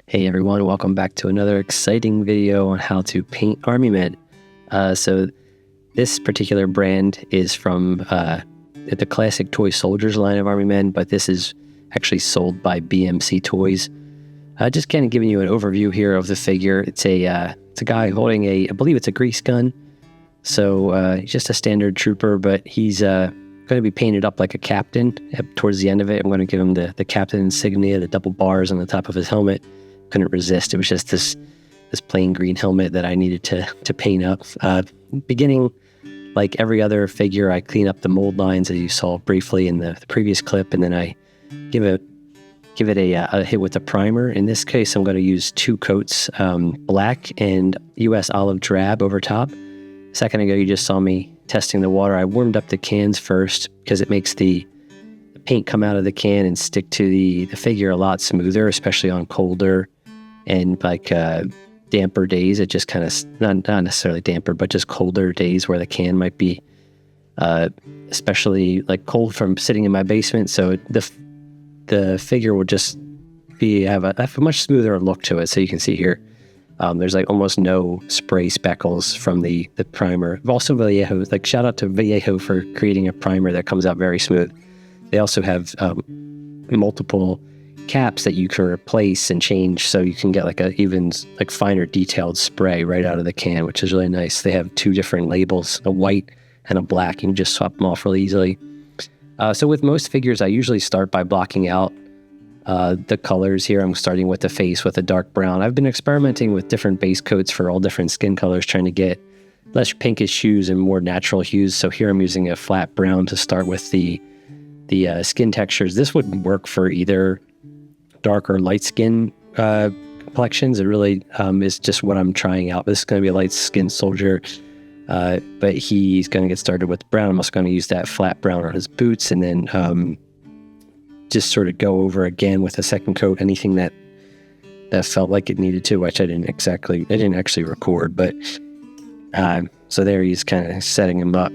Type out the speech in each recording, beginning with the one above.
Hey everyone, welcome back to another exciting video on how to paint army men. So this particular brand is from the classic Toy Soldiers line of army men, but this is actually sold by BMC Toys. Just kind of giving you an overview here of the figure. It's a guy holding I believe it's a grease gun. So just a standard trooper, but he's going to be painted up like a captain. Towards the end of it, I'm going to give him the captain insignia, the double bars on the top of his helmet. Couldn't resist. It was just this plain green helmet that I needed to paint up. Beginning, like every other figure, I clean up the mold lines as you saw briefly in the previous clip, and then I give it a hit with a primer. In this case, I'm going to use 2 coats, black and US olive drab over top. A second ago, you just saw me testing the water. I warmed up the cans first because it makes the paint come out of the can and stick to the figure a lot smoother, especially on colder and damper days. It just kind of, not necessarily damper, but just colder days where the can might be especially like cold from sitting in my basement. So the figure will just have a much smoother look to it. So you can see here, there's like almost no spray speckles from the primer. Also Vallejo, shout out to Vallejo for creating a primer that comes out very smooth. They also have multiple caps that you can replace and change, so you can get like a even finer detailed spray right out of the can, which is really nice. They have 2 different labels, a white and a black. You can just swap them off really easily. So with most figures, I usually start by blocking out the colors here. I'm starting with the face with a dark brown. I've been experimenting with different base coats for all different skin colors, trying to get less pinkish hues and more natural hues. So here I'm using a flat brown to start with the skin textures. This would work for either dark or light skin complexions. It really is just what I'm trying out. This is going to be a light skin soldier, but he's going to get started with brown. I'm also going to use that flat brown on his boots, and then just sort of go over again with a second coat anything that felt like it needed to, which I didn't actually record, but so there he's kind of setting him up.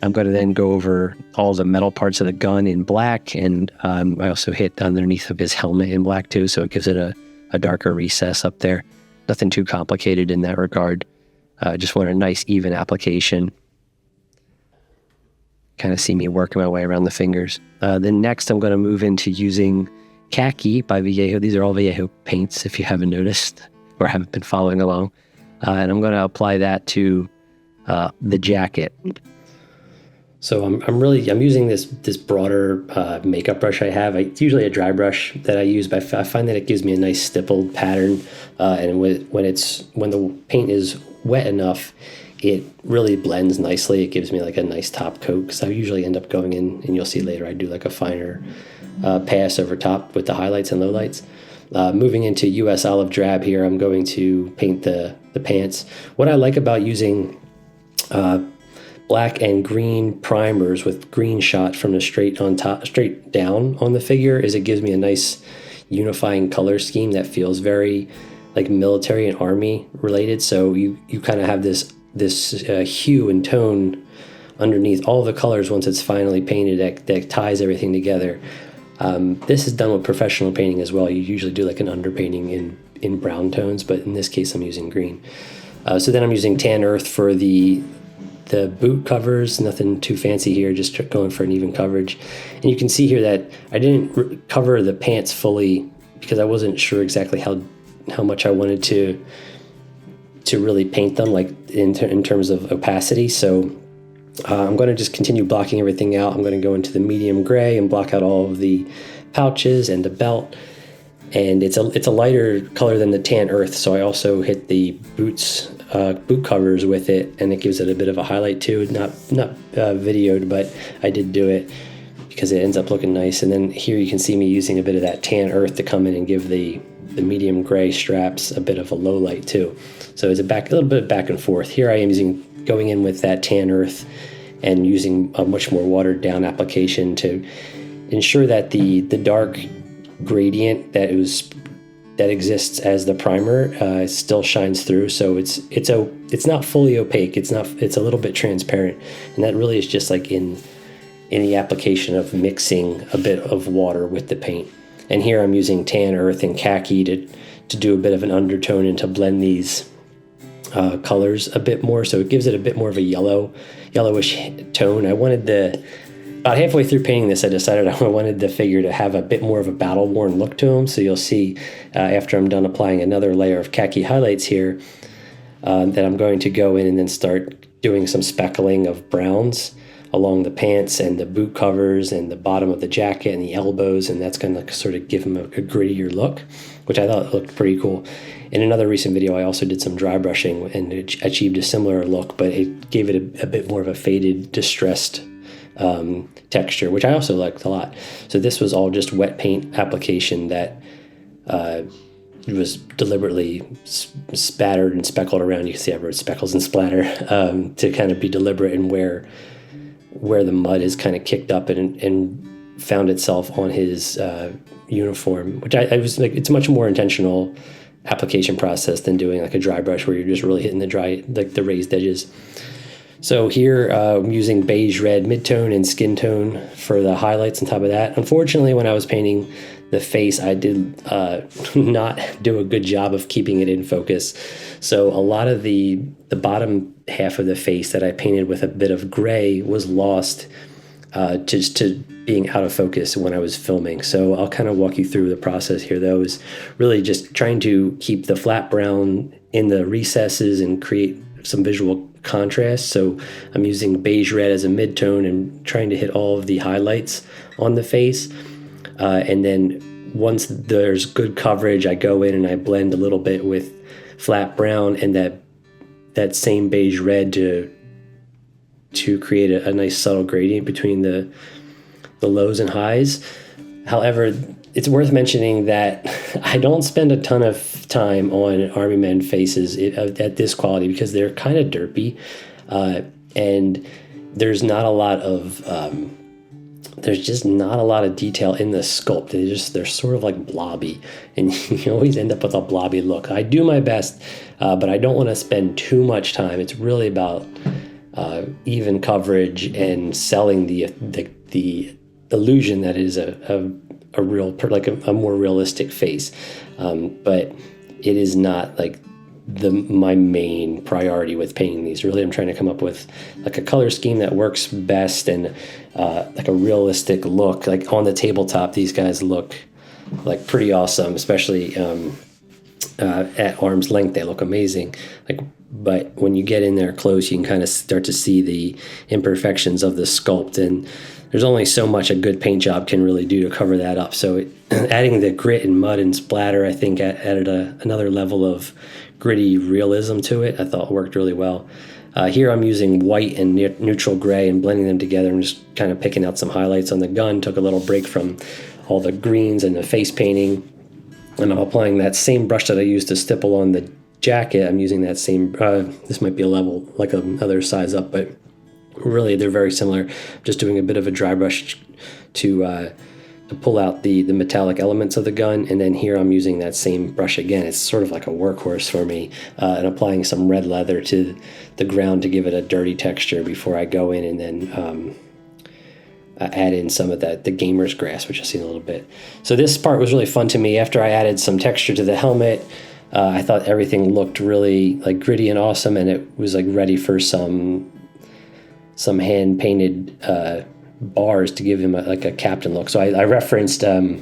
I'm going to then go over all the metal parts of the gun in black, and I also hit underneath of his helmet in black too, so it gives it a darker recess up there. Nothing too complicated in that regard. Just want a nice even application. Kind of see me working my way around the fingers. Then next I'm going to move into using Khaki by Vallejo. These are all Vallejo paints, if you haven't noticed or haven't been following along. And I'm going to apply that to the jacket. So I'm using this broader makeup brush I have. It's usually a dry brush that I use, but I find that it gives me a nice stippled pattern. And when the paint is wet enough, it really blends nicely. It gives me like a nice top coat, because I usually end up going in, and you'll see later I do like a finer pass over top with the highlights and lowlights. Moving into US olive drab here, I'm going to paint the pants. What I like about using black and green primers with green shot from the straight down on the figure is it gives me a nice unifying color scheme that feels very like military and army related. So you kind of have this hue and tone underneath all the colors once it's finally painted that ties everything together. This is done with professional painting as well. You usually do like an underpainting in brown tones, but in this case I'm using green. So then I'm using tan earth for the boot covers. Nothing too fancy here, just going for an even coverage. And you can see here that I didn't cover the pants fully because I wasn't sure exactly how much I wanted to really paint them, like in terms of opacity. So I'm going to just continue blocking everything out. I'm going to go into the medium gray and block out all of the pouches and the belt. And it's a lighter color than the tan earth, so I also hit the boot covers with it, and it gives it a bit of a highlight too. Not videoed, but I did do it because it ends up looking nice. And then here you can see me using a bit of that tan earth to come in and give the medium gray straps a bit of a low light too. So it's a little bit back and forth. Here I am going in with that tan earth and using a much more watered down application to ensure that the dark gradient that exists as the primer still shines through. So it's not fully opaque. It's a little bit transparent, and that really is just like in the application of mixing a bit of water with the paint. And here I'm using tan, earth, and khaki to do a bit of an undertone and to blend these colors a bit more, so it gives it a bit more of a yellowish tone. About halfway through painting this, I decided I wanted the figure to have a bit more of a battle-worn look to him. So you'll see after I'm done applying another layer of khaki highlights here that I'm going to go in and then start doing some speckling of browns along the pants and the boot covers and the bottom of the jacket and the elbows, and that's going to sort of give him a grittier look, which I thought looked pretty cool. In another recent video, I also did some dry brushing and it achieved a similar look, but it gave it a bit more of a faded, distressed texture, which I also liked a lot. So this was all just wet paint application that was deliberately spattered and speckled around. You can see I wrote speckles and splatter to kind of be deliberate in where the mud is kind of kicked up and found itself on his uniform, which I was like, it's a much more intentional application process than doing like a dry brush where you're just really hitting the raised edges. So here I'm using beige red midtone and skin tone for the highlights on top of that. Unfortunately, when I was painting the face, I did not do a good job of keeping it in focus. So a lot of the bottom half of the face that I painted with a bit of gray was lost just to being out of focus when I was filming. So I'll kind of walk you through the process here. That was really just trying to keep the flat brown in the recesses and create some visual contrast. So I'm using beige red as a midtone and trying to hit all of the highlights on the face. And then once there's good coverage, I go in and I blend a little bit with flat brown and that same beige red to create a nice subtle gradient between the lows and highs. However, it's worth mentioning that I don't spend a ton of time on Army men faces at this quality because they're kind of derpy, and there's not a lot of there's just not a lot of detail in the sculpt. They're sort of like blobby, and you always end up with a blobby look. I do my best, but I don't want to spend too much time. It's really about even coverage and selling the illusion that it is a real, like a more realistic face, but it is not like my main priority with painting these. Really, I'm trying to come up with like a color scheme that works best and like a realistic look. Like on the tabletop, these guys look like pretty awesome, especially at arm's length. They look amazing. But when you get in there close, you can kind of start to see the imperfections of the sculpt, and there's only so much a good paint job can really do to cover that up. So adding the grit and mud and splatter, I think added another level of gritty realism to it. I thought worked really well. Here I'm using white and neutral gray and blending them together and just kind of picking out some highlights on the gun. Took a little break from all the greens and the face painting. And I'm applying that same brush that I used to stipple on the jacket. I'm using that same, this might be a level, like another size up, but really they're very similar. Just doing a bit of a dry brush to pull out the metallic elements of the gun. And then here I'm using that same brush again. It's sort of like a workhorse for me, and applying some red leather to the ground to give it a dirty texture before I go in and then add in some of the gamer's grass, which I'll see in a little bit. So this part was really fun to me. After I added some texture to the helmet, I thought everything looked really like gritty and awesome, and it was like ready for some hand painted bars to give him like a captain look. So I referenced, I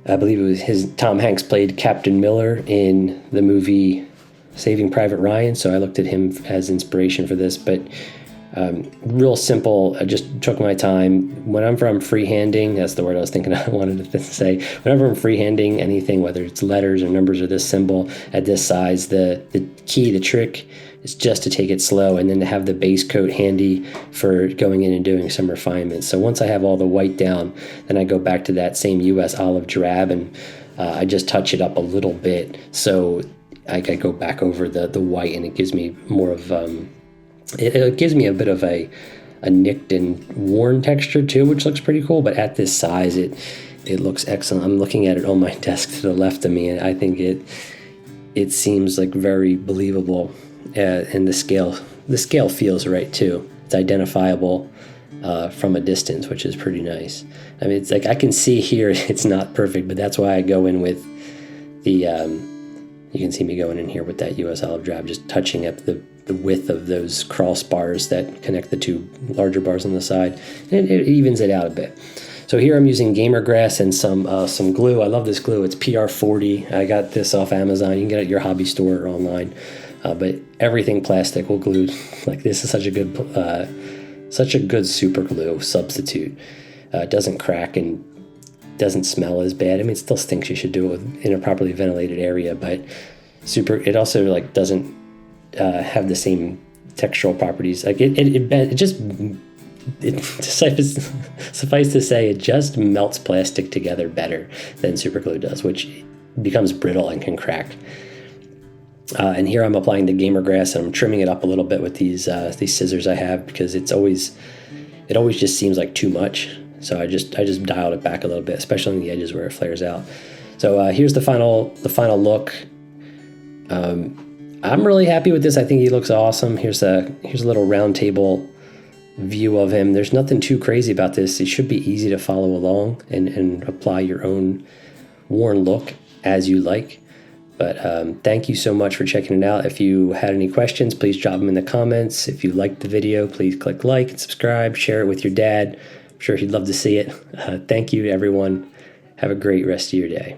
believe it was Tom Hanks played Captain Miller in the movie Saving Private Ryan. So I looked at him as inspiration for this, but real simple. I just took my time. Whenever I'm freehanding, that's the word I was thinking I wanted to say. Whenever I'm freehanding anything, whether it's letters or numbers or this symbol at this size, the key, the trick is just to take it slow and then to have the base coat handy for going in and doing some refinements. So once I have all the white down, then I go back to that same US olive drab and I just touch it up a little bit. So I go back over the white, and it gives me more of it gives me a bit of a nicked and worn texture too, which looks pretty cool. But at this size, it looks excellent. I'm looking at it on my desk to the left of me, and I think it seems like very believable. And the scale feels right too. It's identifiable. from a distance, which is pretty nice. I mean, it's like I can see here it's not perfect, but that's why I go in with the, you can see me going in here with that US olive drab, just touching up the width of those crossbars that connect the two larger bars on the side, and it evens it out a bit. So here I'm using gamer grass and some glue. I love this glue. It's PR40. I got this off Amazon. You can get it at your hobby store or online. But everything plastic will glue like this is such a good super glue substitute. It doesn't crack and doesn't smell as bad. I mean, it still stinks. You should do it in a properly ventilated area, but it also like doesn't have the same textural properties. Like suffice to say, it just melts plastic together better than super glue does, which becomes brittle and can crack. And here I'm applying the gamer grass, and I'm trimming it up a little bit with these scissors I have, because it always just seems like too much. So I just dialed it back a little bit, especially on the edges where it flares out. So here's the final look. I'm really happy with this. I think he looks awesome. Here's a little round table view of him. There's nothing too crazy about this. It should be easy to follow along and apply your own worn look as you like. But thank you so much for checking it out. If you had any questions, please drop them in the comments. If you liked the video, please click like and subscribe. Share it with your dad. I'm sure he'd love to see it. Thank you, everyone. Have a great rest of your day.